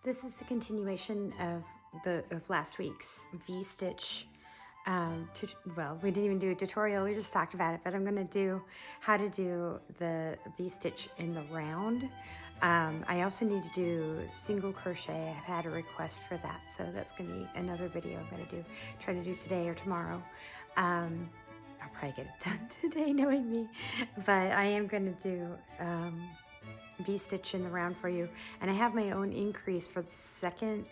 This is a continuation of last week's V-stitch. Well, we didn't even do a tutorial, we just talked about it, but I'm going to do how to do the V-stitch in the round. I also need to do single crochet. I've had a request for that, so that's going to be another video I'm going to try to do today or tomorrow. I'll probably get it done today, knowing me, but I am going to do V-stitch in the round for you, and I have my own increase for the second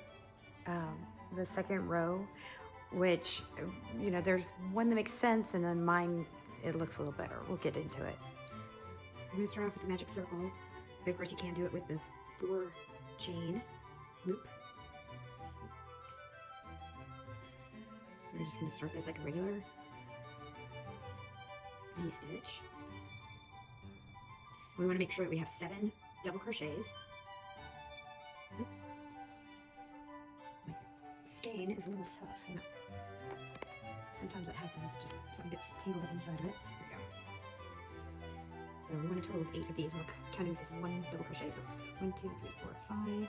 row, which, you know, there's one that makes sense, and then mine, it looks a little better. We'll get into it. So I'm going to start off with the magic circle, but of course you can do it with the 4 chain loop. So we're just going to start this like a regular V-stitch. We want to make sure that we have 7 double crochets. My skein is a little tough, you know. Sometimes that happens, just something gets tangled up inside of it. There we go. So we want a total of 8 of these. We're counting this as 1 double crochet. So 1, 2, 3, 4, 5, 6,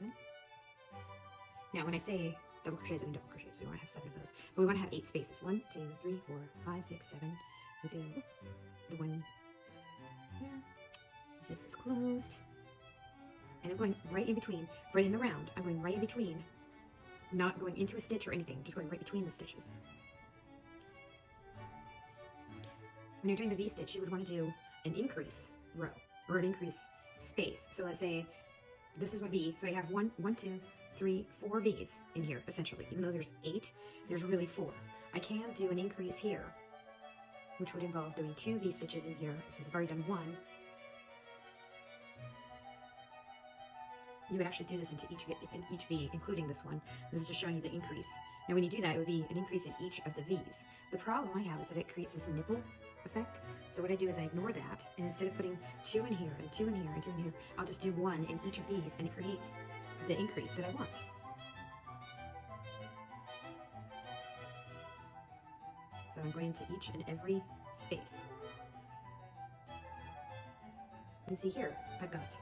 7. Now when I say double crochets, I mean double crochets, so we want to have 7 of those. But we want to have 8 spaces. 1, 2, 3, 4, 5, 6, 7. We do the one here. Zip is closed. And I'm going right in between, right in the round. I'm going right in between, not going into a stitch or anything, just going right between the stitches. When you're doing the V-stitch, you would want to do an increase row, or an increase space. So let's say this is my V, so I have 1, 2, 3, 4 V's in here, essentially. Even though there's 8, there's really 4. I can do an increase here, which would involve doing 2 V-stitches in here, since I've already done 1. You would actually do this into each V, including this one. This is just showing you the increase. Now when you do that, it would be an increase in each of the V's. The problem I have is that it creates this nipple effect. So what I do is I ignore that, and instead of putting 2 in here, and 2 in here, and 2 in here, I'll just do 1 in each of these, and it creates the increase that I want. So I'm going to each and every space. And see here, I've got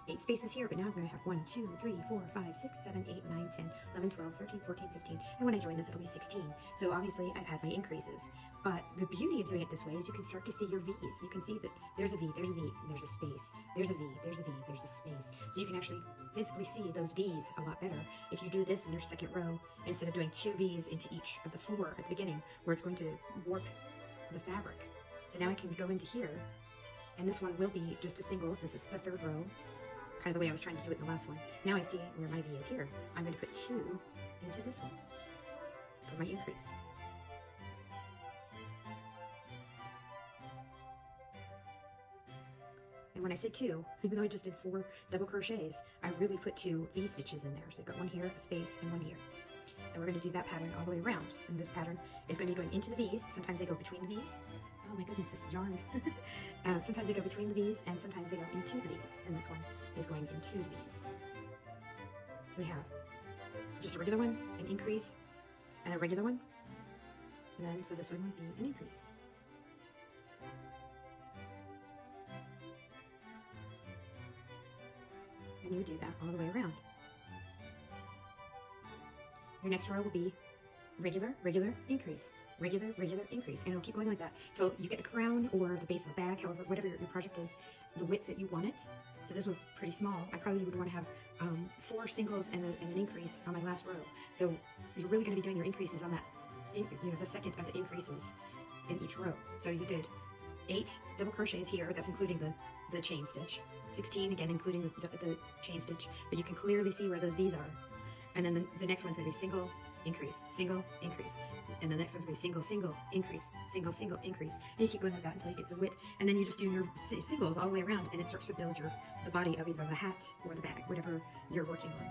8 spaces here, but now I'm going to have 1, 2, 3, 4, 5, 6, 7, 8, 9, 10, 11, 12, 13, 14, 15, and when I join this, it'll be 16. So obviously, I've had my increases. But the beauty of doing it this way is you can start to see your V's. You can see that there's a V, there's a V, there's a space, there's a V, there's a V, there's a space. So you can actually physically see those V's a lot better if you do this in your second row, instead of doing 2 V's into each of the 4 at the beginning, where it's going to warp the fabric. So now I can go into here, and this one will be just a single, so this is the 3rd row. Kind of the way I was trying to do it in the last one. Now I see where my V is here. I'm going to put 2 into this one for my increase. And when I say 2, even though I just did 4 double crochets, I really put 2 V stitches in there. So I've got 1 here, a space, and 1 here. And we're going to do that pattern all the way around. And this pattern is going to be going into the V's. Sometimes they go between the V's. Oh my goodness, this yarn. Sometimes they go between the V's, and sometimes they go into the V's. And this one is going into the V's. So we have just a regular one, an increase, and a regular one. And then, so this one might be an increase. And you would do that all the way around. Your next row will be regular, regular, increase. Regular, regular, increase. And it'll keep going like that until you get the crown or the base of a bag, however, whatever your project is, the width that you want it. So this was pretty small. I probably would want to have 4 singles and an increase on my last row. So you're really going to be doing your increases on that, the second of the increases in each row. So you did 8 double crochets here. That's including the chain stitch. 16, again, including the chain stitch. But you can clearly see where those V's are. And then the next one's going to be single, increase, single, increase. And the next one's going to be single, single, increase, single, single, increase. And you keep going like that until you get the width. And then you just do your singles all the way around, and it starts to build the body of either the hat or the bag, whatever you're working on.